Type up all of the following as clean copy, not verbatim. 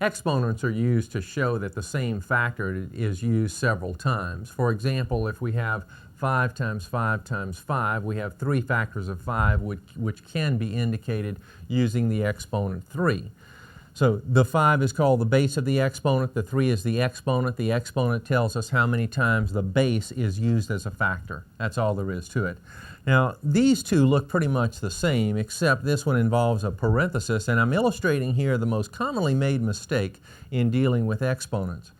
Exponents are used to show that the same factor is used several times. For example, if we have 5 times 5 times 5, we have 3 factors of 5, which can be indicated using the exponent 3. So the 5 is called the base of the exponent, the 3 is the exponent. The exponent tells us how many times the base is used as a factor. That's all there is to it. Now, these two look pretty much the same, except this one involves a parenthesis, and I'm illustrating here the most commonly made mistake in dealing with exponents.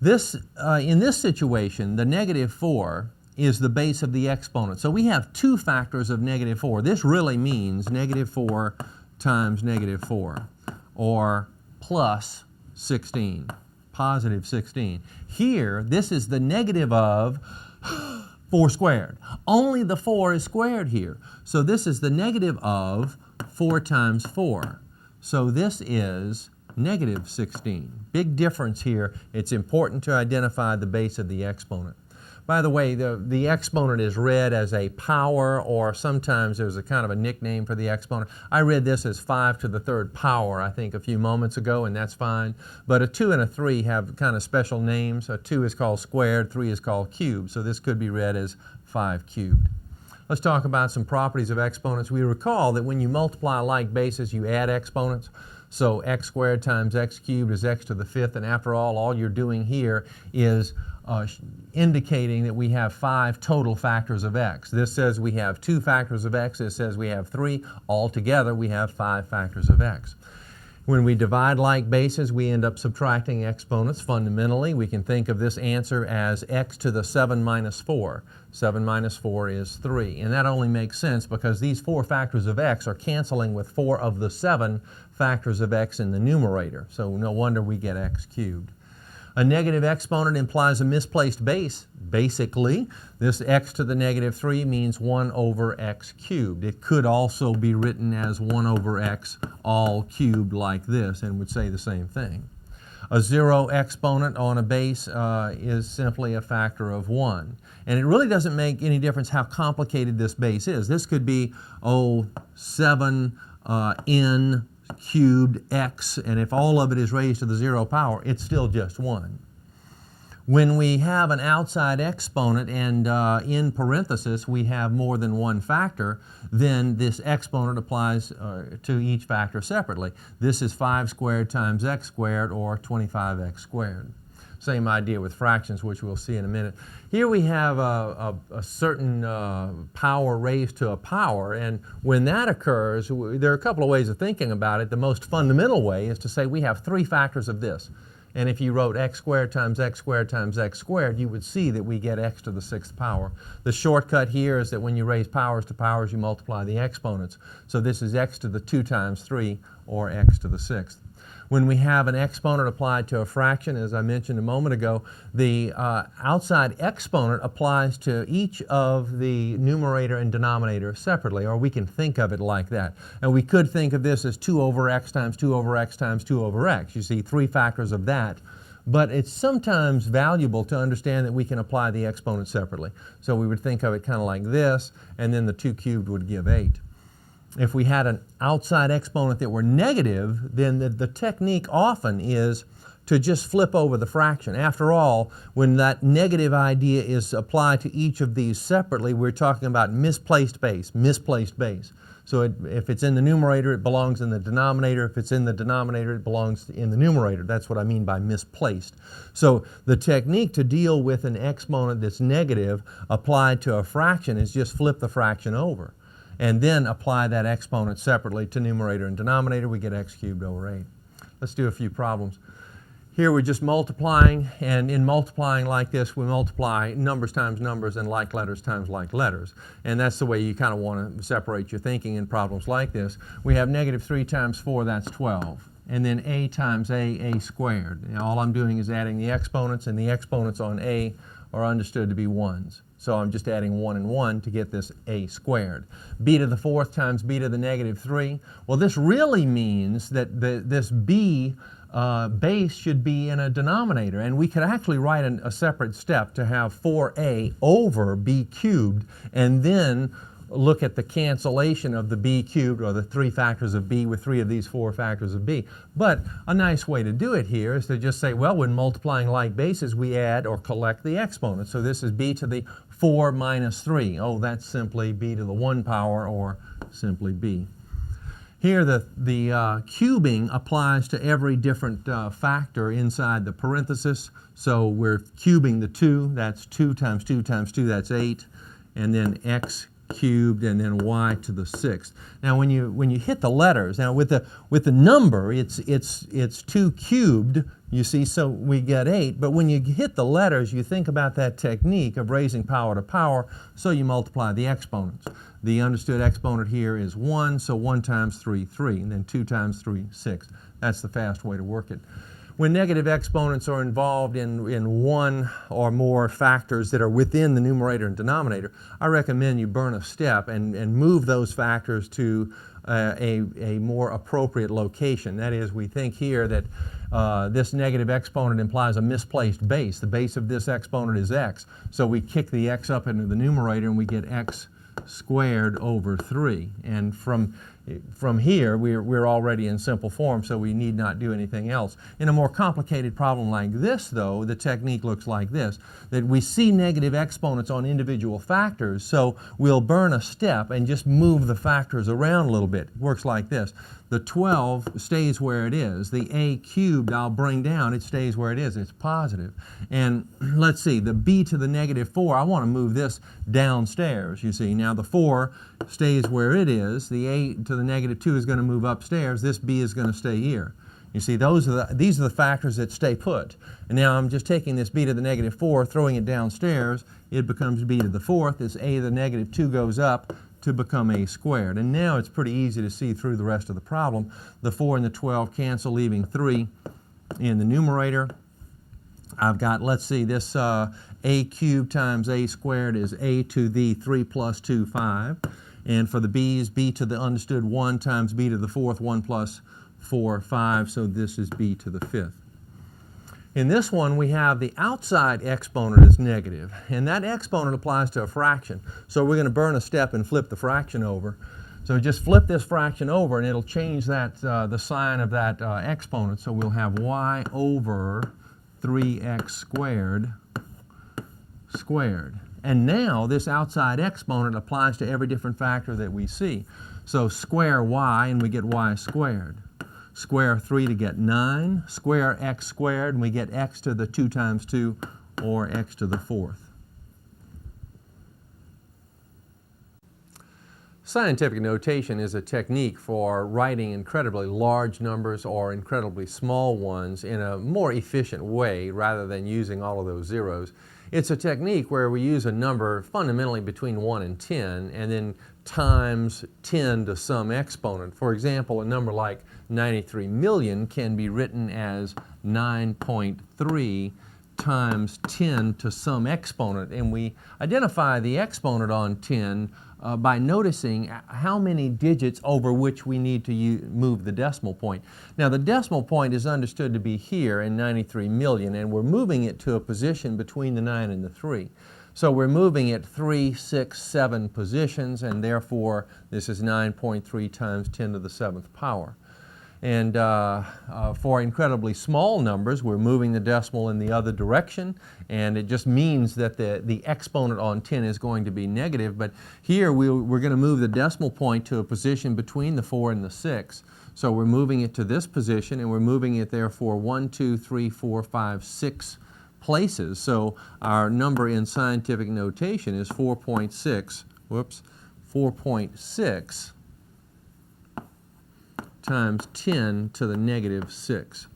In this situation, the negative 4 is the base of the exponent. So we have 2 factors of negative 4. This really means negative 4 times negative 4. Or plus 16, positive 16. Here, this is the negative of 4 squared. Only the 4 is squared here. So this is the negative of 4 times 4. So this is negative 16. Big difference here. It's important to identify the base of the exponent. By the way, the exponent is read as a power, or sometimes there's a kind of a nickname for the exponent. I read this as 5 to the 3rd power, I think, a few moments ago, and that's fine. But a 2 and a 3 have kind of special names. A 2 is called squared, 3 is called cubed. So this could be read as 5 cubed. Let's talk about some properties of exponents. We recall that when you multiply like bases, you add exponents. So x squared times x cubed is x to the 5th, and after all you're doing here is indicating that we have 5 total factors of x. This says we have 2 factors of x. This says we have 3. Altogether, we have 5 factors of x. When we divide like bases, we end up subtracting exponents. Fundamentally, we can think of this answer as x to the 7 minus 4. 7 minus 4 is 3. And that only makes sense because these 4 factors of x are canceling with 4 of the 7 factors of x in the numerator. So no wonder we get x cubed. A negative exponent implies a misplaced base. Basically, this x to the negative 3 means 1 over x cubed. It could also be written as 1 over x all cubed like this and would say the same thing. A 0 exponent on a base is simply a factor of 1. And it really doesn't make any difference how complicated this base is. This could be, 7 n cubed x, and if all of it is raised to the 0 power, it's still just 1. When we have an outside exponent and in parenthesis we have more than one factor, then this exponent applies to each factor separately. This is 5 squared times x squared, or 25x squared. Same idea with fractions, which we'll see in a minute. Here we have a certain power raised to a power, and when that occurs, there are a couple of ways of thinking about it. The most fundamental way is to say we have 3 factors of this. And if you wrote x squared times x squared times x squared, you would see that we get x to the 6th power. The shortcut here is that when you raise powers to powers, you multiply the exponents. So this is x to the 2 times 3, or x to the 6th. When we have an exponent applied to a fraction, as I mentioned a moment ago, the outside exponent applies to each of the numerator and denominator separately, or we can think of it like that. And we could think of this as 2 over x times 2 over x times 2 over x. You see 3 factors of that. But it's sometimes valuable to understand that we can apply the exponent separately. So we would think of it kind of like this, and then the 2 cubed would give 8. If we had an outside exponent that were negative, then the technique often is to just flip over the fraction. After all, when that negative idea is applied to each of these separately, we're talking about misplaced base, misplaced base. So if it's in the numerator, it belongs in the denominator. If it's in the denominator, it belongs in the numerator. That's what I mean by misplaced. So the technique to deal with an exponent that's negative applied to a fraction is just flip the fraction over, and then apply that exponent separately to numerator and denominator. We get x cubed over 8. Let's do a few problems. Here we're just multiplying, and in multiplying like this, we multiply numbers times numbers and like letters times like letters. And that's the way you kind of want to separate your thinking in problems like this. We have negative 3 times 4, that's 12. And then a times a squared. And all I'm doing is adding the exponents, and the exponents on a are understood to be 1s. So I'm just adding 1 and 1 to get this a squared. B to the 4th times b to the negative 3. Well, this really means that this b base should be in a denominator, and we could actually write a separate step to have 4a over b cubed, and then look at the cancellation of the b cubed, or the 3 factors of b with 3 of these 4 factors of b. But a nice way to do it here is to just say, well, when multiplying like bases, we add or collect the exponents. So this is b to the 4 minus 3. Oh, that's simply b to the 1 power, or simply b. Here the cubing applies to every different factor inside the parenthesis. So we're cubing the 2, that's 2 times 2 times 2, that's 8, and then x cubed, and then y to the 6th. Now when you hit the letters, now with the number, it's 2 cubed, you see, so we get 8, but when you hit the letters, you think about that technique of raising power to power, so you multiply the exponents. The understood exponent here is 1, so 1 times 3, 3, and then 2 times 3, 6. That's the fast way to work it. When negative exponents are involved in one or more factors that are within the numerator and denominator, I recommend you burn a step and move those factors to a more appropriate location. That is, we think here that this negative exponent implies a misplaced base. The base of this exponent is x. So we kick the x up into the numerator and we get x squared over 3. And from here, we're already in simple form, so we need not do anything else. In a more complicated problem like this, though, the technique looks like this, that we see negative exponents on individual factors, so we'll burn a step and just move the factors around a little bit. It works like this. The 12 stays where it is. The a cubed I'll bring down, it stays where it is. It's positive. And let's see, the b to the negative 4, I want to move this downstairs, you see. Now the 4 stays where it is. The a to the negative 2 is going to move upstairs. This b is going to stay here. You see, these are the factors that stay put. And now I'm just taking this b to the negative 4, throwing it downstairs. It becomes b to the 4th. This a to the negative 2 goes up to become a squared. And now it's pretty easy to see through the rest of the problem. The 4 and the 12 cancel, leaving 3 in the numerator. I've got, let's see, this a cubed times a squared is a to the 3 plus 2, 5. And for the b's, b to the understood 1 times b to the 4th, 1 plus 4, 5. So this is b to the 5th. In this one, we have the outside exponent is negative, and that exponent applies to a fraction. So we're going to burn a step and flip the fraction over. So just flip this fraction over, and it'll change that the sign of that exponent. So we'll have y over 3x squared squared. And now this outside exponent applies to every different factor that we see. So square y, and we get y squared. Square 3 to get 9, square x squared, and we get x to the 2 times 2, or x to the 4th. Scientific notation is a technique for writing incredibly large numbers or incredibly small ones in a more efficient way rather than using all of those zeros. It's a technique where we use a number fundamentally between 1 and 10 and then times 10 to some exponent. For example, a number like 93 million can be written as 9.3 times 10 to some exponent, and we identify the exponent on 10 by noticing how many digits over which we need to move the decimal point. Now the decimal point is understood to be here in 93 million, and we're moving it to a position between the 9 and the 3. So we're moving it 3, 6, 7 positions, and therefore this is 9.3 times 10 to the 7th power. And for incredibly small numbers, we're moving the decimal in the other direction, and it just means that the exponent on 10 is going to be negative. But here we're going to move the decimal point to a position between the 4 and the 6. So we're moving it to this position, and we're moving it therefore 1, 2, 3, 4, 5, 6 places. So our number in scientific notation is 4.6, 4.6 times 10 to the negative 6.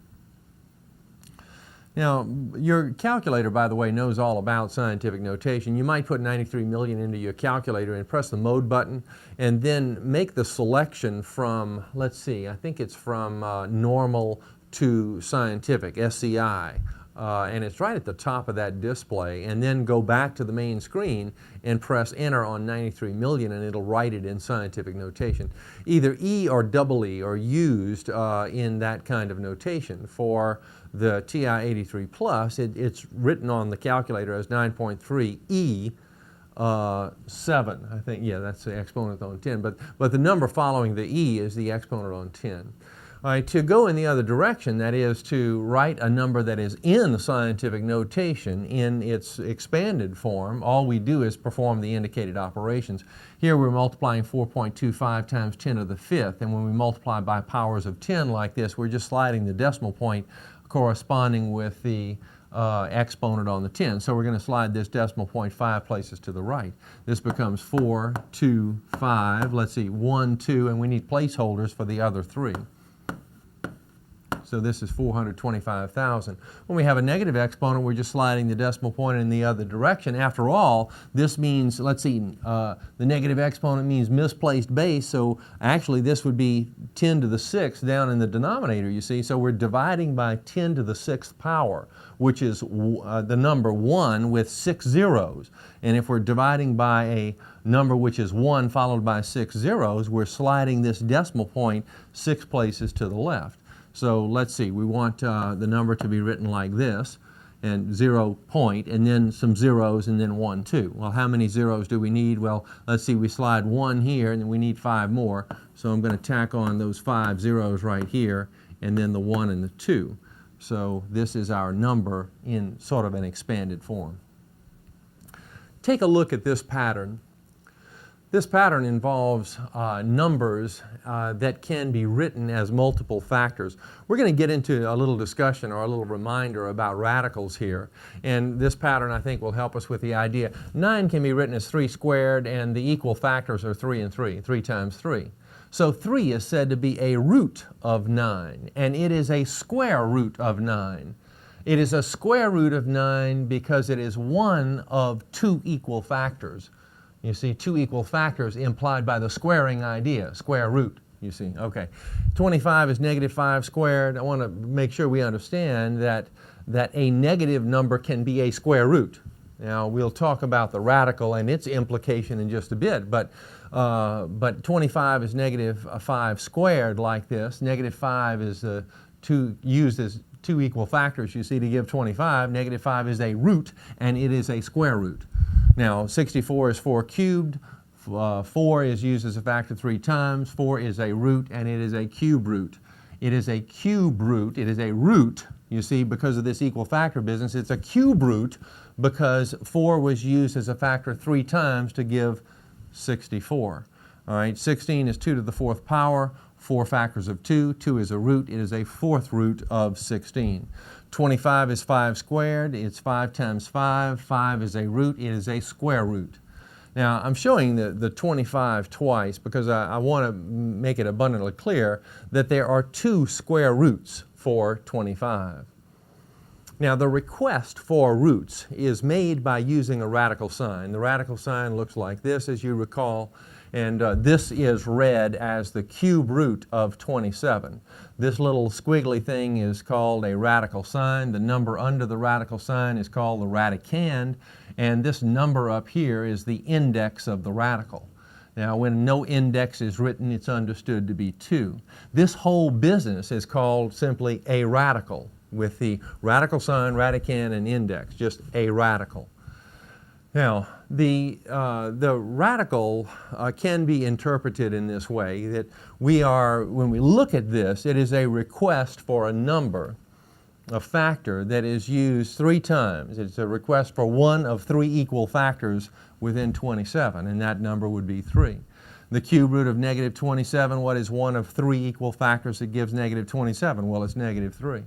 Now, your calculator, by the way, knows all about scientific notation. You might put 93 million into your calculator and press the mode button and then make the selection from, let's see, I think it's from normal to scientific, SCI. And it's right at the top of that display, and then go back to the main screen and press enter on 93 million, and it'll write it in scientific notation. Either E or double E are used in that kind of notation. For the TI-83 Plus, it's written on the calculator as 9.3 E 7. I think, yeah, that's the exponent on 10. But the number following the e is the exponent on 10. All right, to go in the other direction, that is to write a number that is in scientific notation in its expanded form, all we do is perform the indicated operations. Here we're multiplying 4.25 times 10 to the 5th, and when we multiply by powers of 10 like this, we're just sliding the decimal point corresponding with the exponent on the 10. So we're going to slide this decimal point 5 places to the right. This becomes 4, 2, 5, let's see, 1, 2, and we need placeholders for the other 3. So this is 425,000. When we have a negative exponent, we're just sliding the decimal point in the other direction. After all, this means, let's see, the negative exponent means misplaced base, so actually this would be 10 to the 6th down in the denominator, you see. So we're dividing by 10 to the 6th power, which is the number 1 with 6 zeros. And if we're dividing by a number which is 1 followed by 6 zeros, we're sliding this decimal point 6 places to the left. So let's see, we want the number to be written like this, and 0 point, and then some zeros, and then 1, 2. Well, how many zeros do we need? Well, let's see, we slide 1 here, and then we need 5 more. So I'm going to tack on those 5 zeros right here, and then the 1 and the 2. So this is our number in sort of an expanded form. Take a look at this pattern. This pattern involves numbers that can be written as multiple factors. We're going to get into a little discussion or a little reminder about radicals here. And this pattern, I think, will help us with the idea. 9 can be written as 3 squared, and the equal factors are 3 and 3, 3 times 3. So 3 is said to be a root of 9, and it is a square root of 9. It is a square root of 9 because it is one of 2 equal factors. You see, 2 equal factors implied by the squaring idea, square root, you see. Okay, 25 is negative 5 squared. I want to make sure we understand that a negative number can be a square root. Now, we'll talk about the radical and its implication in just a bit, but 25 is negative 5 squared like this. Negative 5 is used as 2 equal factors, you see, to give 25. Negative 5 is a root, and it is a square root. Now, 64 is 4 cubed. 4 is used as a factor 3 times. 4 is a root, and it is a cube root. It is a cube root. It is a root, you see, because of this equal factor business. It's a cube root because 4 was used as a factor 3 times to give 64. All right, 16 is 2 to the 4th power. 4 factors of 2. 2 is a root. It is a 4th root of 16. 25 is 5 squared. It's 5 times 5. 5 is a root. It is a square root. Now, I'm showing the 25 twice because I want to make it abundantly clear that there are 2 square roots for 25. Now, the request for roots is made by using a radical sign. The radical sign looks like this, as you recall. And this is read as the cube root of 27. This little squiggly thing is called a radical sign. The number under the radical sign is called the radicand. And this number up here is the index of the radical. Now, when no index is written, it's understood to be 2. This whole business is called simply a radical, with the radical sign, radicand, and index, just a radical. Now, the radical can be interpreted in this way, that when we look at this, it is a request for a number, a factor that is used 3 times. It's a request for one of 3 equal factors within 27, and that number would be 3. The cube root of negative 27, what is one of 3 equal factors that gives negative 27? Well, it's negative 3.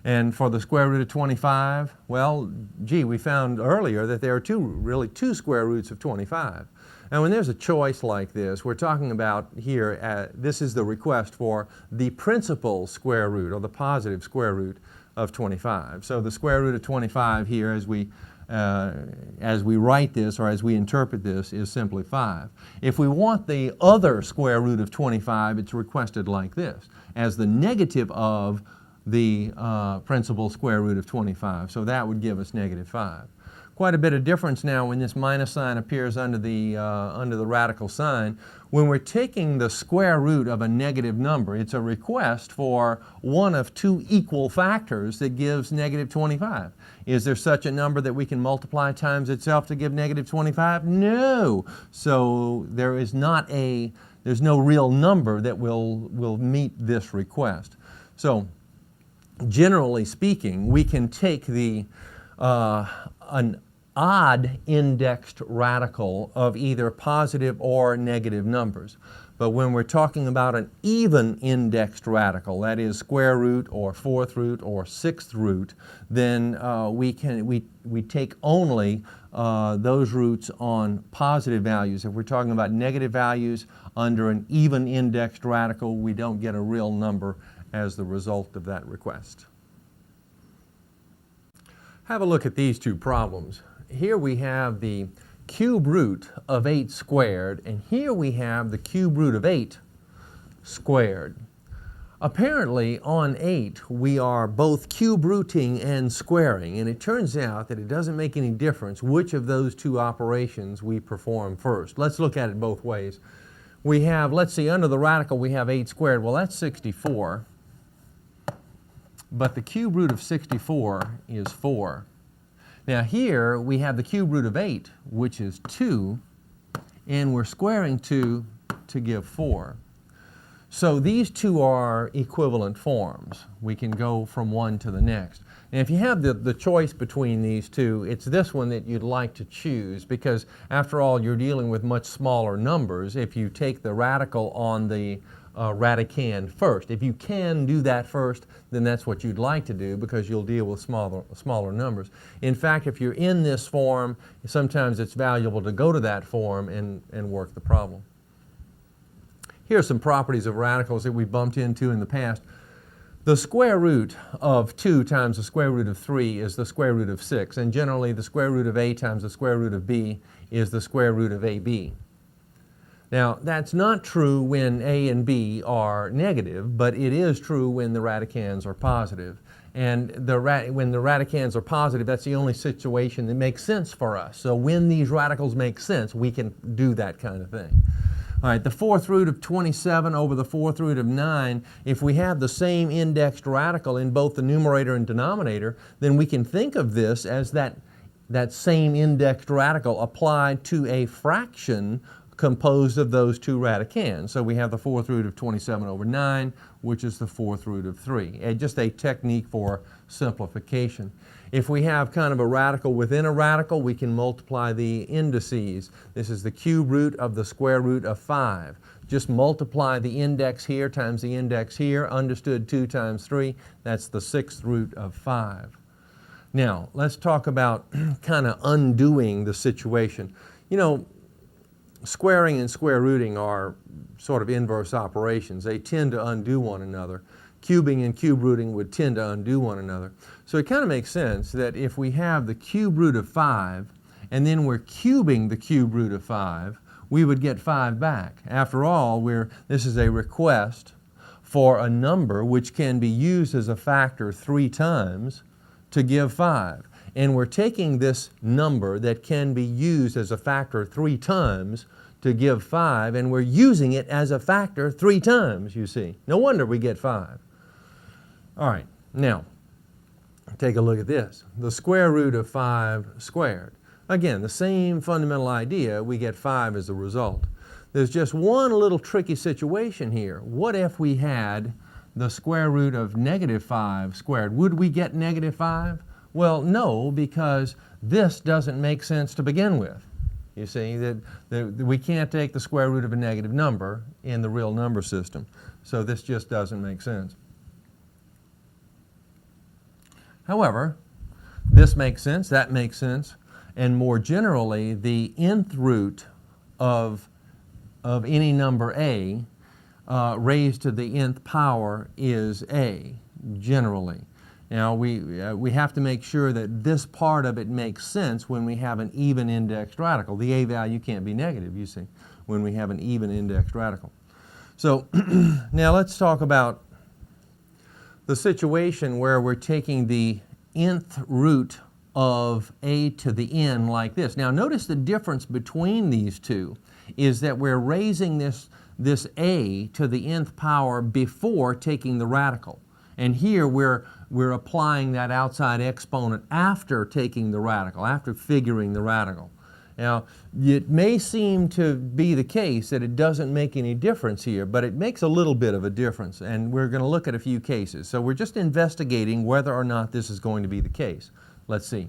And for the square root of 25, well, gee, we found earlier that there are really two square roots of 25. And when there's a choice like this, we're talking about here, this is the request for the principal square root, or the positive square root of 25. So the square root of 25 here, as we write this, or as we interpret this, is simply 5. If we want the other square root of 25, it's requested like this, as the negative of the principal square root of 25. So that would give us negative 5. quite a bit of difference now when this minus sign appears under the radical sign. When we're taking the square root of a negative number, it's a request for one of two equal factors that gives negative 25. Is there such a number that we can multiply times itself to give negative 25? No. So there's no real number that will meet this request. So generally speaking, we can take an odd indexed radical of either positive or negative numbers. But when we're talking about an even indexed radical, that is square root or fourth root or sixth root, then we take only those roots on positive values. If we're talking about negative values under an even indexed radical, we don't get a real number as the result of that request. Have a look at these two problems. Here we have the cube root of 8 squared, and here we have the cube root of 8 squared. Apparently on 8 we are both cube rooting and squaring, and it turns out that it doesn't make any difference which of those two operations we perform first. Let's look at it both ways. We have, let's see, under the radical we have 8 squared. Well, that's 64, but the cube root of 64 is 4. Now here we have the cube root of 8, which is 2, and we're squaring 2 to give 4. So these two are equivalent forms. We can go from one to the next. And if you have the choice between these two, it's this one that you'd like to choose, because after all, you're dealing with much smaller numbers if you take the radical on the radicand first. If you can do that first, then that's what you'd like to do, because you'll deal with smaller numbers. In fact, if you're in this form, sometimes it's valuable to go to that form and work the problem. Here are some properties of radicals that we bumped into in the past. The square root of 2 times the square root of 3 is the square root of 6, and generally the square root of a times the square root of b is the square root of ab. Now, that's not true when a and b are negative, but it is true when the radicands are positive. And when the radicands are positive, that's the only situation that makes sense for us. So when these radicals make sense, we can do that kind of thing. All right, the fourth root of 27 over the fourth root of 9, if we have the same indexed radical in both the numerator and denominator, then we can think of this as that same indexed radical applied to a fraction composed of those two radicands. So we have the fourth root of 27 over 9, which is the fourth root of 3. And just a technique for simplification. If we have kind of a radical within a radical, we can multiply the indices. This is the cube root of the square root of 5. Just multiply the index here times the index here, understood 2 times 3, that's the sixth root of 5. Now, let's talk about kind of undoing the situation. You know, squaring and square rooting are sort of inverse operations. They tend to undo one another. Cubing and cube rooting would tend to undo one another. So it kind of makes sense that if we have the cube root of 5 and then we're cubing the cube root of 5, we would get 5 back. After all, this is a request for a number which can be used as a factor 3 times to give 5. And we're taking this number that can be used as a factor 3 times to give 5, and we're using it as a factor 3 times, you see. No wonder we get 5. All right, now, take a look at this. The square root of 5 squared. Again, the same fundamental idea, we get 5 as a result. There's just one little tricky situation here. What if we had the square root of negative 5 squared? Would we get negative 5? Well, no, because this doesn't make sense to begin with. You see, that we can't take the square root of a negative number in the real number system. So this just doesn't make sense. However, this makes sense, that makes sense, and more generally, the nth root of any number a raised to the nth power is a, generally. Now, we have to make sure that this part of it makes sense when we have an even indexed radical. The a value can't be negative, you see, when we have an even indexed radical. So now let's talk about the situation where we're taking the nth root of a to the n like this. Now notice the difference between these two is that we're raising this a to the nth power before taking the radical. And here we're applying that outside exponent after taking the radical, after figuring the radical. Now, it may seem to be the case that it doesn't make any difference here, but it makes a little bit of a difference, and we're going to look at a few cases. So we're just investigating whether or not this is going to be the case. Let's see.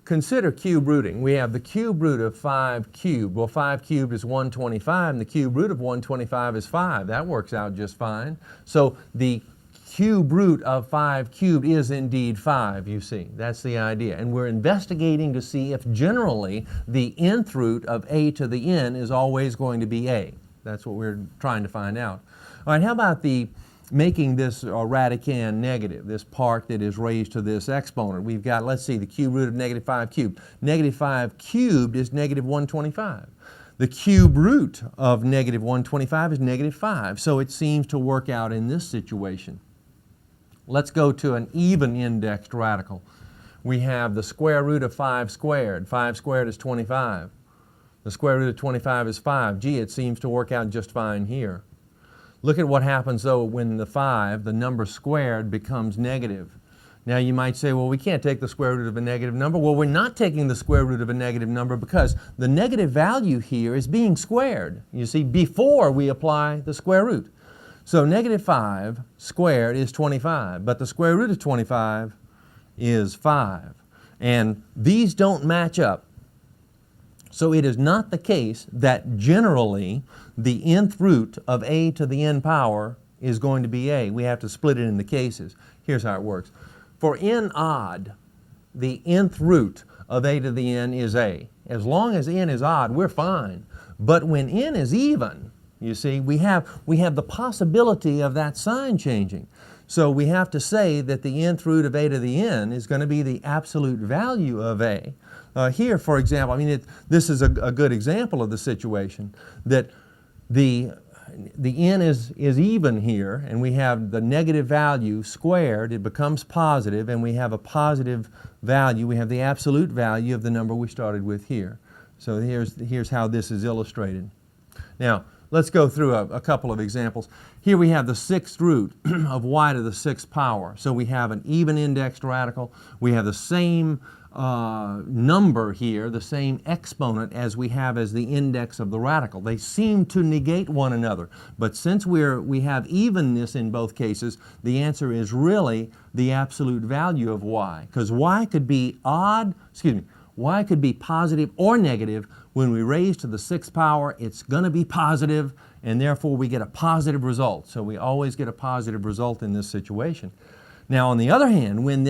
Consider cube rooting. We have the cube root of 5 cubed. Well, 5 cubed is 125, and the cube root of 125 is 5. That works out just fine. So the cube root of 5 cubed is indeed 5, you see. That's the idea. And we're investigating to see if generally the nth root of a to the n is always going to be a. That's what we're trying to find out. All right, how about making this radicand negative, this part that is raised to this exponent? We've got, let's see, the cube root of negative 5 cubed. Negative 5 cubed is negative 125. The cube root of negative 125 is negative 5. So it seems to work out in this situation. Let's go to an even indexed radical. We have the square root of 5 squared. 5 squared is 25. The square root of 25 is 5. Gee, it seems to work out just fine here. Look at what happens, though, when the 5, the number squared, becomes negative. Now, you might say, well, we can't take the square root of a negative number. Well, we're not taking the square root of a negative number because the negative value here is being squared, you see, before we apply the square root. So negative 5 squared is 25, but the square root of 25 is 5. And these don't match up. So it is not the case that generally the nth root of a to the n power is going to be a. We have to split it into cases. Here's how it works. For n odd, the nth root of a to the n is a. As long as n is odd, we're fine. But when n is even, you see, we have the possibility of that sign changing. So we have to say that the nth root of a to the n is going to be the absolute value of a. Here, for example, I mean, this is a good example of the situation, that the n is even here, and we have the negative value squared. It becomes positive, and we have a positive value. We have the absolute value of the number we started with here. So here's how this is illustrated. Now, let's go through a couple of examples. Here we have the 6th root of y to the 6th power. So we have an even indexed radical. We have the same number here, the same exponent as we have as the index of the radical. They seem to negate one another. But since we have evenness in both cases, the answer is really the absolute value of y. Because y could be y could be positive or negative. When we raise to the 6th power, it's going to be positive, and therefore we get a positive result. So we always get a positive result in this situation. Now, on the other hand, when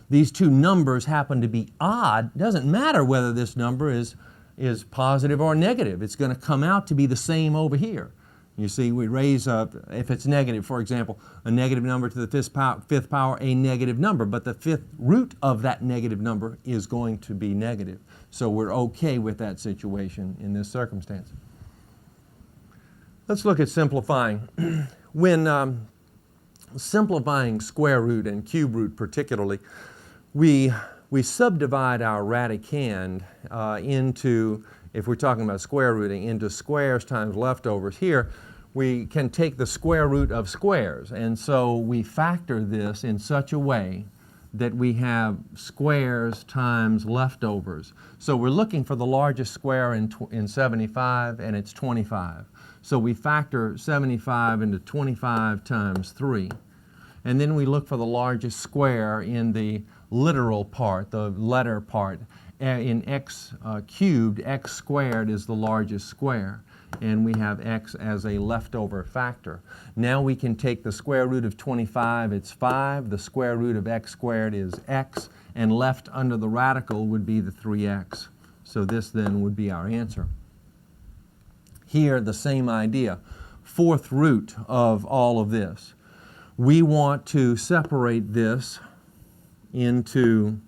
these two numbers happen to be odd, it doesn't matter whether this number is positive or negative. It's going to come out to be the same over here. You see, we raise, if it's negative, for example, a negative number to the 5th power, a negative number, but the 5th root of that negative number is going to be negative. So we're okay with that situation in this circumstance. Let's look at simplifying. When simplifying square root and cube root particularly, we subdivide our radicand into, if we're talking about square rooting, into squares times leftovers. Here, we can take the square root of squares, and so we factor this in such a way that we have squares times leftovers. So we're looking for the largest square in 75, and it's 25. So we factor 75 into 25 times 3. And then we look for the largest square in the literal part, the letter part. In x cubed, x squared is the largest square, and we have x as a leftover factor. Now we can take the square root of 25, it's 5, the square root of x squared is x, and left under the radical would be the 3x. So this then would be our answer. Here, the same idea, 4th root of all of this. We want to separate this into,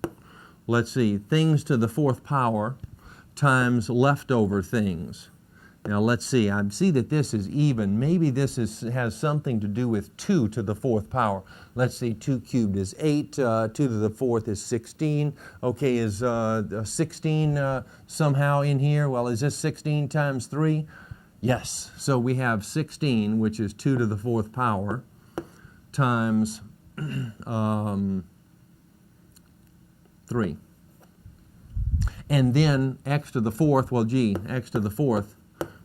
let's see, things to the 4th power times leftover things. Now let's see, I see that this is even. Maybe this has something to do with 2 to the 4th power. Let's see, 2 cubed is 8, 2 to the 4th is 16. Okay, is 16 somehow in here? Well, is this 16 times 3? Yes, so we have 16, which is 2 to the 4th power, times 3. And then x to the 4th, well, gee, x to the 4th,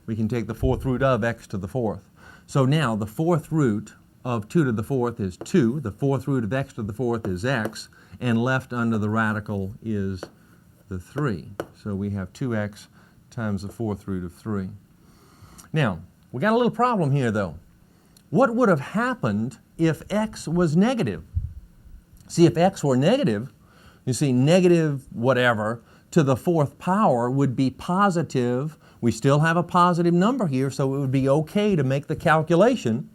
we can take the 4th root of x to the 4th. So now the 4th root of 2 to the 4th is 2, the 4th root of x to the 4th is x, and left under the radical is the 3. So we have 2x times the 4th root of 3. Now, we got a little problem here though. What would have happened if x was negative? See, if x were negative, you see negative whatever to the 4th power would be positive. We still have a positive number here, so it would be okay to make the calculation.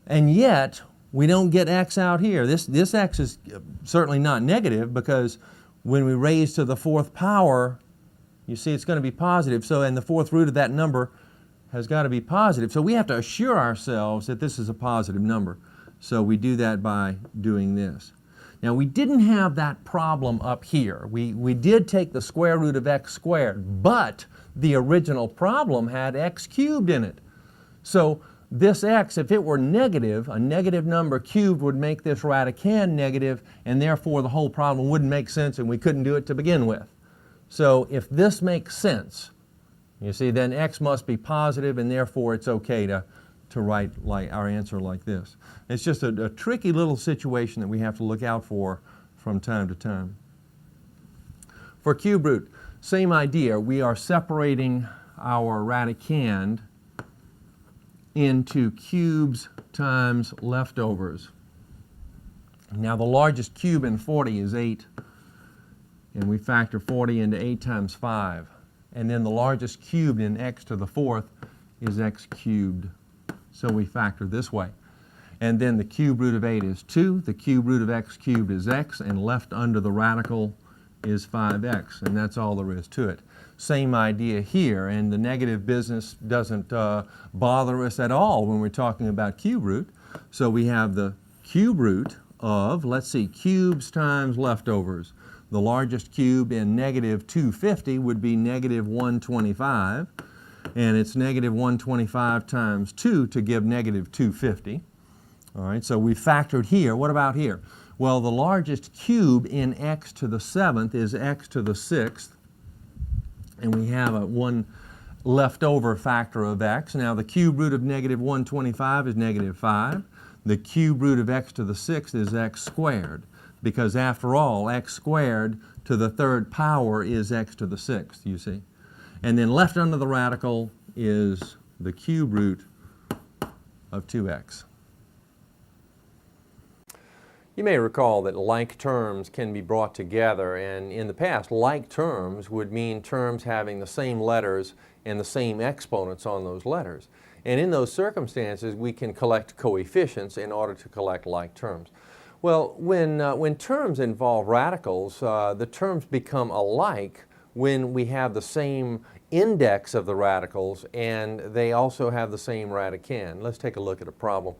And yet, we don't get x out here. This x is certainly not negative, because when we raise to the 4th power, you see it's going to be positive. So, and the 4th root of that number has got to be positive. So we have to assure ourselves that this is a positive number. So we do that by doing this. Now, we didn't have that problem up here. We did take the square root of x squared, but the original problem had x cubed in it. So this x, if it were negative, a negative number cubed would make this radicand negative, and therefore the whole problem wouldn't make sense and we couldn't do it to begin with. So if this makes sense, you see, then x must be positive, and therefore it's okay to write like our answer like this. It's just a tricky little situation that we have to look out for from time to time. For cube root, same idea. We are separating our radicand into cubes times leftovers. Now the largest cube in 40 is 8, and we factor 40 into 8 times 5. And then the largest cube in x to the 4th is x cubed. So we factor this way. And then the cube root of 8 is 2, the cube root of x cubed is x, and left under the radical is 5x, and that's all there is to it. Same idea here, and the negative business doesn't bother us at all when we're talking about cube root. So we have the cube root of, let's see, cubes times leftovers. The largest cube in negative 250 would be negative 125. And it's negative 125 times 2 to give negative 250. All right, so we factored here. What about here? Well, the largest cube in x to the 7th is x to the 6th. And we have a one leftover factor of x. Now, the cube root of negative 125 is negative 5. The cube root of x to the 6th is x squared. Because after all, x squared to the 3rd power is x to the 6th, you see. And then left under the radical is the cube root of 2x. You may recall that like terms can be brought together, and in the past, like terms would mean terms having the same letters and the same exponents on those letters. And in those circumstances, we can collect coefficients in order to collect like terms. Well, when terms involve radicals, the terms become alike when we have the same index of the radicals and they also have the same radicand. Let's take a look at a problem.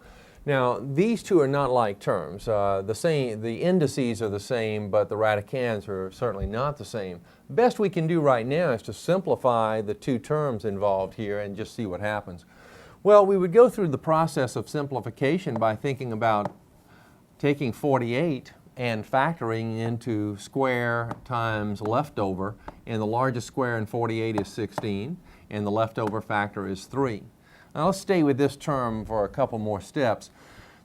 Now, these two are not like terms. The indices are the same, but the radicands are certainly not the same. The best we can do right now is to simplify the two terms involved here and just see what happens. Well, we would go through the process of simplification by thinking about taking 48 and factoring into square times leftover, and the largest square in 48 is 16, and the leftover factor is 3. Now let's stay with this term for a couple more steps.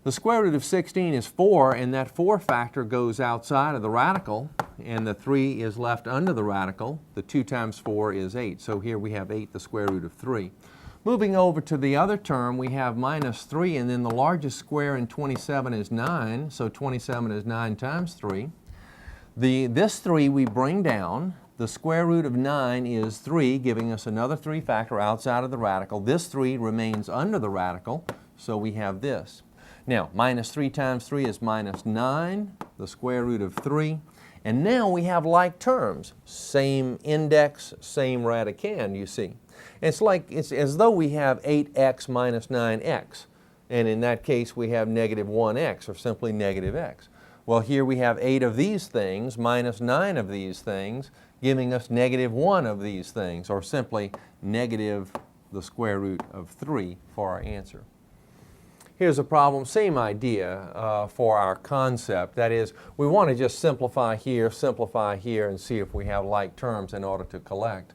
The square root of 16 is 4, and that 4 factor goes outside of the radical, and the 3 is left under the radical. The 2 times 4 is 8, so here we have 8, the square root of 3. Moving over to the other term, we have minus 3, and then the largest square in 27 is 9, so 27 is 9 times 3. This 3 we bring down. The square root of 9 is 3, giving us another 3 factor outside of the radical. This 3 remains under the radical, so we have this. Now, minus 3 times 3 is minus 9, the square root of 3. And now we have like terms, same index, same radicand, you see. It's as though we have 8x minus 9x, and in that case we have negative 1x, or simply negative x. Well, here we have 8 of these things minus 9 of these things, giving us negative 1 of these things, or simply negative the square root of 3 for our answer. Here's a problem, same idea for our concept. That is, we want to just simplify here, and see if we have like terms in order to collect.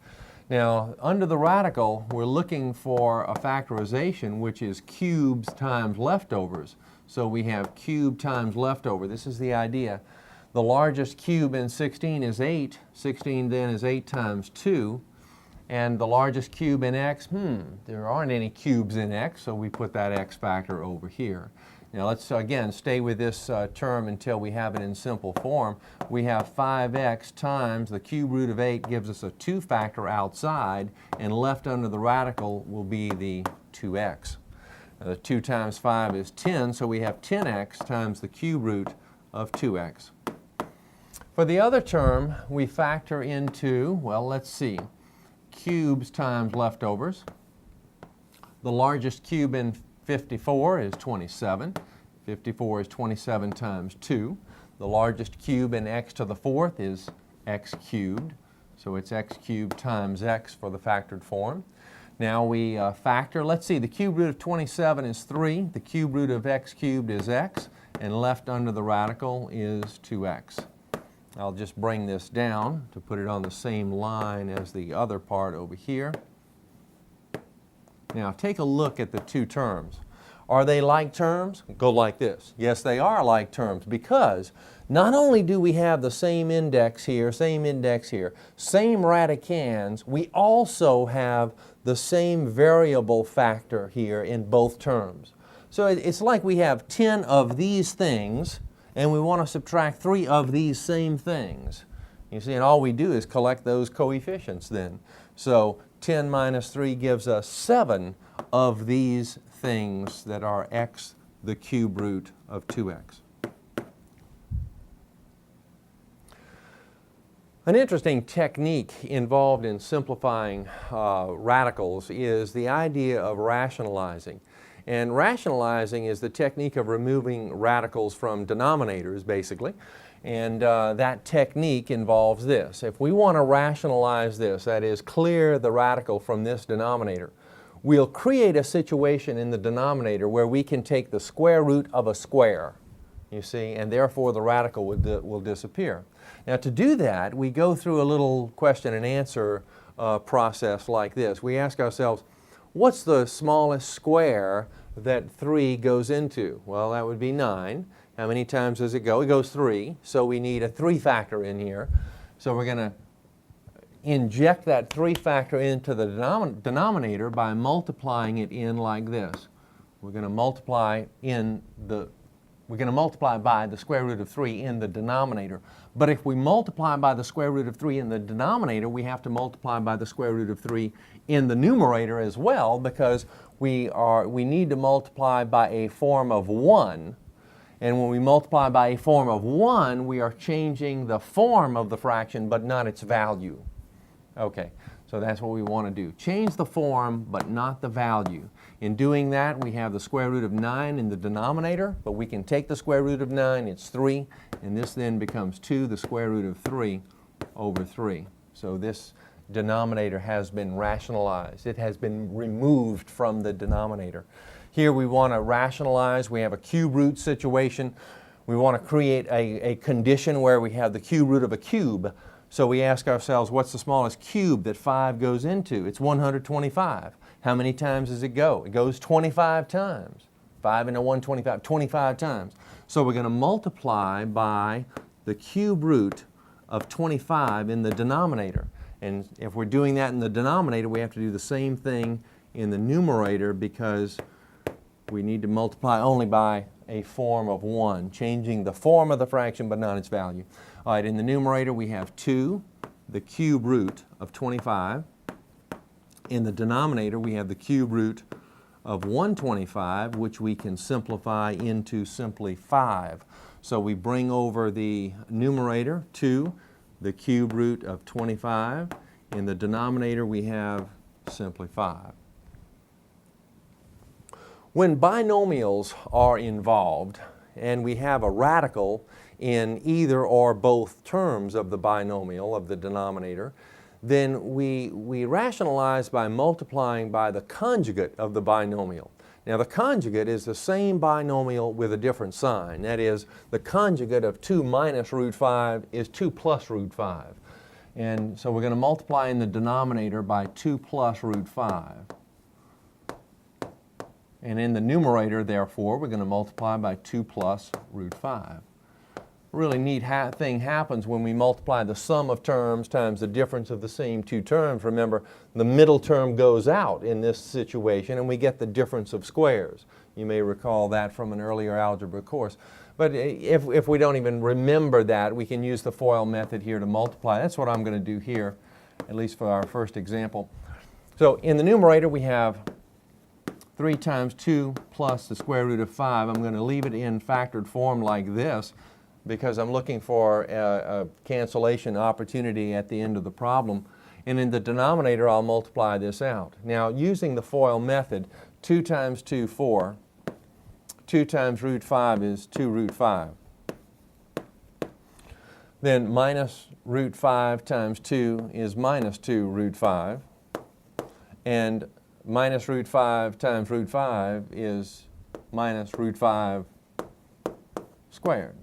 Now, under the radical, we're looking for a factorization which is cubes times leftovers. So we have cube times leftover. This is the idea. The largest cube in 16 is 8. 16 then is 8 times 2. And the largest cube in x, there aren't any cubes in x, so we put that x factor over here. Now let's again stay with this term until we have it in simple form. We have 5x times the cube root of 8 gives us a 2 factor outside, and left under the radical will be the 2x. Now, the 2 times 5 is 10, so we have 10x times the cube root of 2x. For the other term, we factor into, well, let's see, cubes times leftovers. The largest cube in 54 is 27. 54 is 27 times 2. The largest cube in x to the 4th is x cubed. So it's x cubed times x for the factored form. Now we factor, let's see, the cube root of 27 is 3. The cube root of x cubed is x. And left under the radical is 2x. I'll just bring this down to put it on the same line as the other part over here. Now take a look at the two terms. Are they like terms? Go like this. Yes, they are like terms, because not only do we have the same index here, same radicands, we also have the same variable factor here in both terms. So it's like we have 10 of these things, and we want to subtract 3 of these same things. You see, and all we do is collect those coefficients then. So 10 minus 3 gives us 7 of these things that are x, the cube root of 2x. An interesting technique involved in simplifying radicals is the idea of rationalizing. And rationalizing is the technique of removing radicals from denominators, basically. And that technique involves this. If we want to rationalize this, that is, clear the radical from this denominator, we'll create a situation in the denominator where we can take the square root of a square, you see, and therefore the radical will disappear. Now to do that, we go through a little question and answer process like this. We ask ourselves, what's the smallest square that 3 goes into? Well, that would be 9. How many times does it go? It goes 3, so we need a 3 factor in here. So we're going to inject that 3 factor into the denominator by multiplying it in like this. We're going to multiply by the square root of 3 in the denominator. But if we multiply by the square root of 3 in the denominator, we have to multiply by the square root of 3 in the numerator as well, because we need to multiply by a form of 1. And when we multiply by a form of 1, we are changing the form of the fraction but not its value. Okay, so that's what we want to do. Change the form but not the value. In doing that, we have the square root of 9 in the denominator, but we can take the square root of 9, it's 3, and this then becomes 2, the square root of 3 over 3. So this denominator has been rationalized. It has been removed from the denominator. Here we want to rationalize. We have a cube root situation. We want to create a condition where we have the cube root of a cube. So we ask ourselves, what's the smallest cube that 5 goes into? It's 125. How many times does it go? It goes 25 times. 5 into 125, 25 times. So we're going to multiply by the cube root of 25 in the denominator. And if we're doing that in the denominator, we have to do the same thing in the numerator, because we need to multiply only by a form of 1, changing the form of the fraction but not its value. All right, in the numerator we have 2, the cube root of 25. In the denominator we have the cube root of 125, which we can simplify into simply 5. So we bring over the numerator 2, the cube root of 25. In the denominator we have simply 5. When binomials are involved and we have a radical in either or both terms of the binomial of the denominator, then we rationalize by multiplying by the conjugate of the binomial. Now the conjugate is the same binomial with a different sign. That is, the conjugate of 2 minus root 5 is 2 plus root 5. And so we're going to multiply in the denominator by 2 plus root 5. And in the numerator, therefore, we're going to multiply by 2 plus root 5. Really neat thing happens when we multiply the sum of terms times the difference of the same two terms. Remember, the middle term goes out in this situation and we get the difference of squares. You may recall that from an earlier algebra course. But if we don't even remember that, we can use the FOIL method here to multiply. That's what I'm going to do here, at least for our first example. So in the numerator we have 3 times 2 plus the square root of 5. I'm going to leave it in factored form like this, because I'm looking for a cancellation opportunity at the end of the problem. And in the denominator, I'll multiply this out. Now, using the FOIL method, 2 times 2, 4. 2 times root 5 is 2 root 5. Then minus root 5 times 2 is minus 2 root 5. And minus root 5 times root 5 is minus root 5 squared,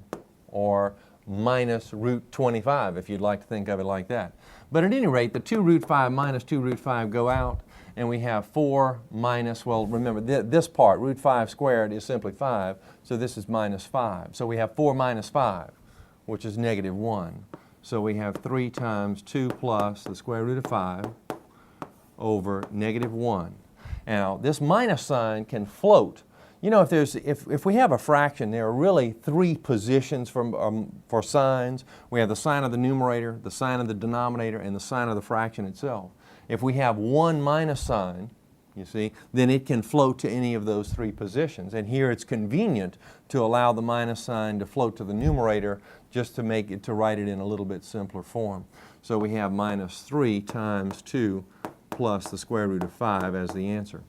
or minus root 25, if you'd like to think of it like that. But at any rate, the 2 root 5 minus 2 root 5 go out, and we have 4 minus, well, remember, this part, root 5 squared, is simply 5, so this is minus 5. So we have 4 minus 5, which is negative 1. So we have 3 times 2 plus the square root of 5 over negative 1. Now, this minus sign can float. You know, if we have a fraction, there are really 3 positions for signs. We have the sign of the numerator, the sign of the denominator, and the sign of the fraction itself. If we have one minus sign, you see, then it can float to any of those 3 positions. And here it's convenient to allow the minus sign to float to the numerator just to make it, to write it in a little bit simpler form. So we have minus 3 times 2 plus the square root of 5 as the answer.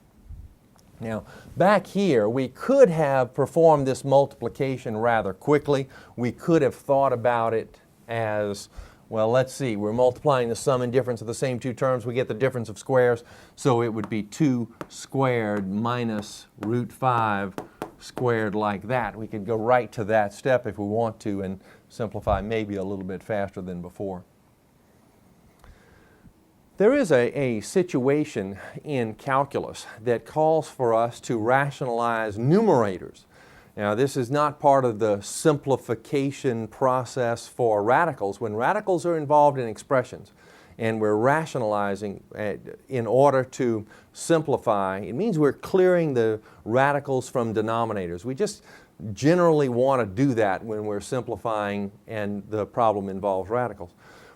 Now, back here, we could have performed this multiplication rather quickly. We could have thought about it as, well, let's see, we're multiplying the sum and difference of the same two terms. We get the difference of squares, so it would be 2 squared minus root 5 squared like that. We could go right to that step if we want to and simplify maybe a little bit faster than before. There is a situation in calculus that calls for us to rationalize numerators. Now, this is not part of the simplification process for radicals. When radicals are involved in expressions and we're rationalizing in order to simplify, it means we're clearing the radicals from denominators. We just generally want to do that when we're simplifying and the problem involves radicals.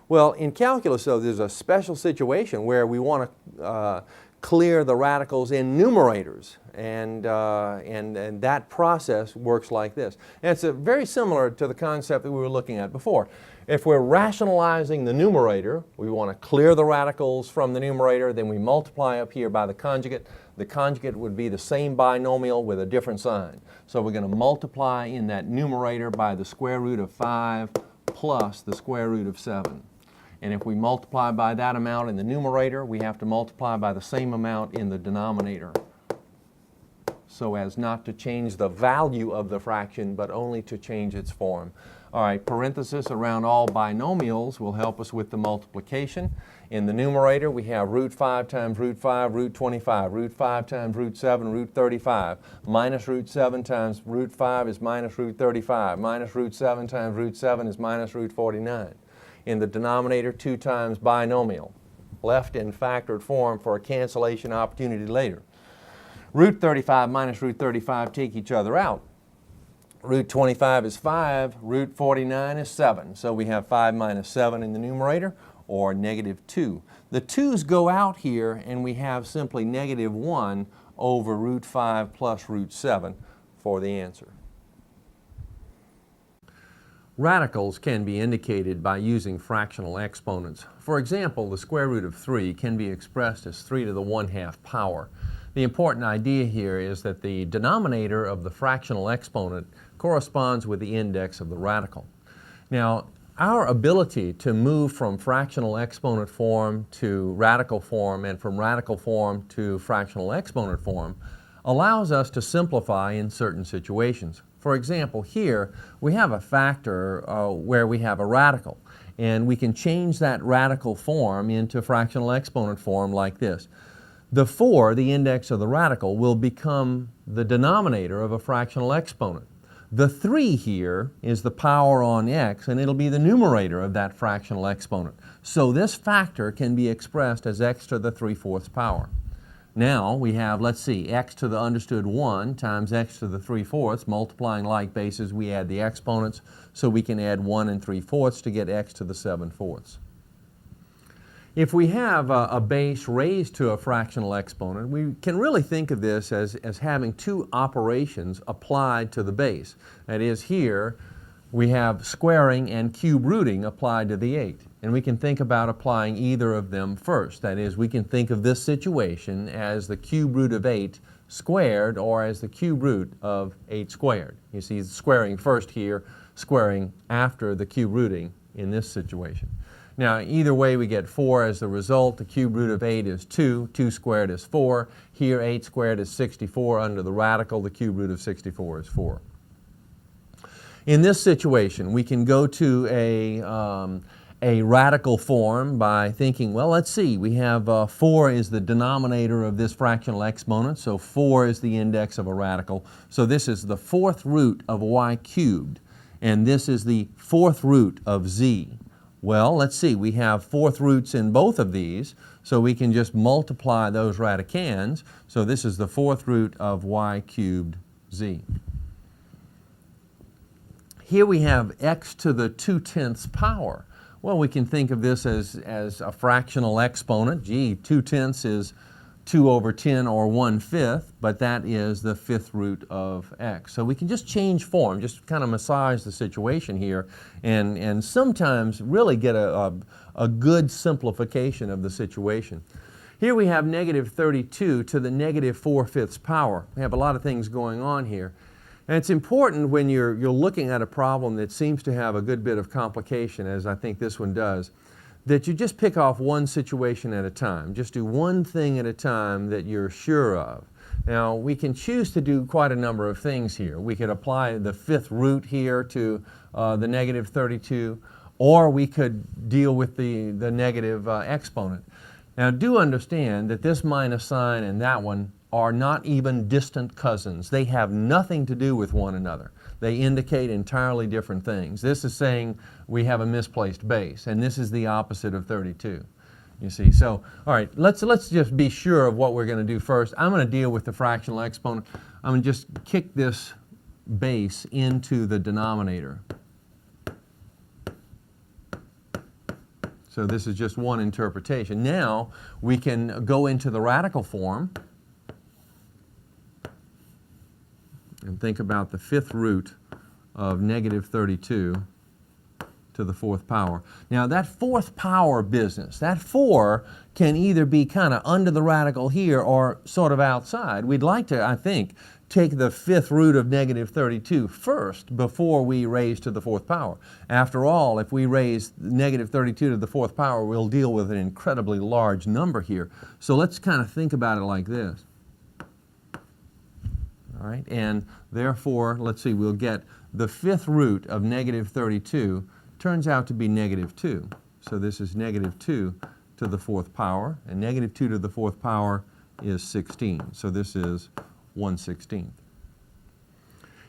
Well, in calculus, though, there's a special situation where we want to clear the radicals in numerators, and that process works like this. And it's very similar to the concept that we were looking at before. If we're rationalizing the numerator, we want to clear the radicals from the numerator, then we multiply up here by the conjugate. The conjugate would be the same binomial with a different sign. So we're going to multiply in that numerator by the square root of 5 plus the square root of 7. And if we multiply by that amount in the numerator, we have to multiply by the same amount in the denominator, so as not to change the value of the fraction, but only to change its form. All right, parenthesis around all binomials will help us with the multiplication. In the numerator, we have root 5 times root 5, root 25. Root 5 times root 7, root 35. Minus root 7 times root 5 is minus root 35. Minus root 7 times root 7 is minus root 49. In the denominator, 2 times binomial, left in factored form for a cancellation opportunity later. Root 35 minus root 35 take each other out. Root 25 is 5, root 49 is 7. So we have 5 minus 7 in the numerator, or negative 2. The 2's go out here, and we have simply negative 1 over root 5 plus root 7 for the answer. Radicals can be indicated by using fractional exponents. For example, the square root of 3 can be expressed as 3 to the 1/2 power. The important idea here is that the denominator of the fractional exponent corresponds with the index of the radical. Now, our ability to move from fractional exponent form to radical form and from radical form to fractional exponent form allows us to simplify in certain situations. For example, here we have a factor where we have a radical, and we can change that radical form into fractional exponent form like this. The 4, the index of the radical, will become the denominator of a fractional exponent. The 3 here is the power on x, and it'll be the numerator of that fractional exponent. So this factor can be expressed as x to the 3/4 power. Now we have, let's see, x to the understood 1 times x to the 3/4. Multiplying like bases, we add the exponents, so we can add 1 3/4 to get x to the 7/4. If we have a base raised to a fractional exponent, we can really think of this as having two operations applied to the base. That is, here we have squaring and cube rooting applied to the 8. And we can think about applying either of them first. That is, we can think of this situation as the cube root of 8 squared or as the cube root of 8 squared. You see squaring first here, squaring after the cube rooting in this situation. Now, either way, we get 4 as the result. The cube root of 8 is 2. 2 squared is 4. Here, 8 squared is 64. Under the radical, the cube root of 64 is 4. In this situation, we can go to a radical form by thinking, well, let's see, we have 4 is the denominator of this fractional exponent, so 4 is the index of a radical. So this is the 4th root of y cubed, and this is the 4th root of z. Well, let's see, we have 4th roots in both of these, so we can just multiply those radicands. So this is the 4th root of y cubed z. Here we have x to the 2/10 power. Well, we can think of this as a fractional exponent. Gee, 2/10 is 2 over 10 or 1/5, but that is the 5th root of x. So we can just change form, just kind of massage the situation here, and sometimes really get a good simplification of the situation. Here we have negative 32 to the negative 4/5 power. We have a lot of things going on here. And it's important when you're looking at a problem that seems to have a good bit of complication, as I think this one does, that you just pick off one situation at a time. Just do one thing at a time that you're sure of. Now, we can choose to do quite a number of things here. We could apply the 5th root here to the negative 32, or we could deal with the negative exponent. Now, do understand that this minus sign and that one are not even distant cousins. They have nothing to do with one another. They indicate entirely different things. This is saying we have a misplaced base, and this is the opposite of 32. You see, so, all right, let's just be sure of what we're going to do first. I'm going to deal with the fractional exponent. I'm going to just kick this base into the denominator. So this is just one interpretation. Now we can go into the radical form and think about the 5th root of negative 32 to the 4th power. Now that 4th power business, that 4 can either be kind of under the radical here or sort of outside. We'd like to, I think, take the 5th root of negative 32 first before we raise to the 4th power. After all, if we raise negative 32 to the 4th power, we'll deal with an incredibly large number here. So let's kind of think about it like this. All right, and therefore, let's see, we'll get the 5th root of negative 32 turns out to be negative 2. So this is negative 2 to the 4th power, and negative 2 to the 4th power is 16. So this is 1/16.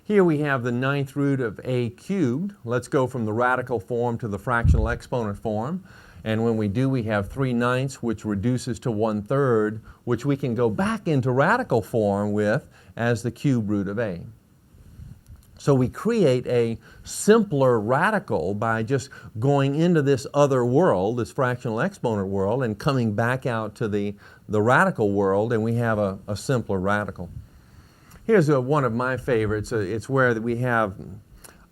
Here we have the 9th root of a cubed. Let's go from the radical form to the fractional exponent form. And when we do, we have 3/9, which reduces to 1/3, which we can go back into radical form with as the cube root of a. So we create a simpler radical by just going into this other world, this fractional exponent world, and coming back out to the radical world, and we have a simpler radical. Here's one of my favorites. It's where we have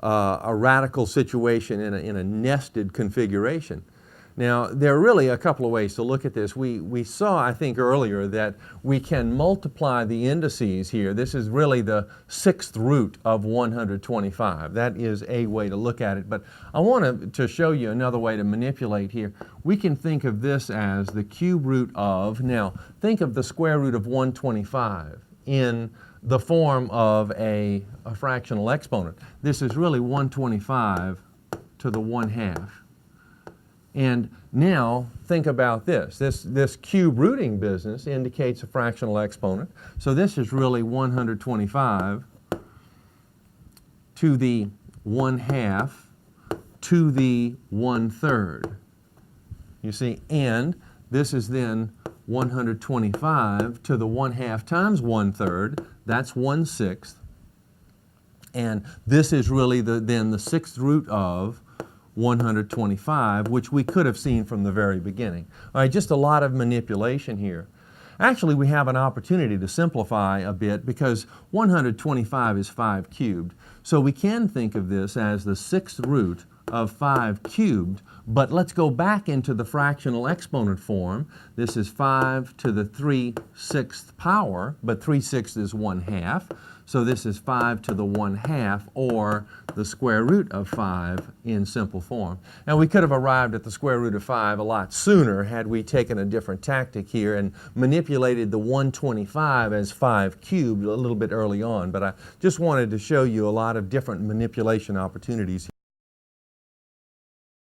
a radical situation in a nested configuration. Now, there are really a couple of ways to look at this. We saw, I think, earlier that we can multiply the indices here. This is really the sixth root of 125. That is a way to look at it. But I want to show you another way to manipulate here. We can think of this as the cube root of, now, think of the square root of 125 in the form of a fractional exponent. This is really 125 to the 1/2. And now think about this. This cube rooting business indicates a fractional exponent. So this is really 125 to the 1/2 to the 1/3. You see, and this is then 125 to the 1/2 times 1/3. That's 1/6. And this is really then the sixth root of 125, which we could have seen from the very beginning. All right, just a lot of manipulation here. Actually, we have an opportunity to simplify a bit because 125 is 5 cubed. So we can think of this as the sixth root of 5 cubed, but let's go back into the fractional exponent form. This is 5 to the 3/6 power, but 3/6 is 1/2. So this is 5 to the 1/2, or the square root of 5 in simple form. Now we could have arrived at the square root of 5 a lot sooner had we taken a different tactic here and manipulated the 125 as 5 cubed a little bit early on, but I just wanted to show you a lot of different manipulation opportunities here.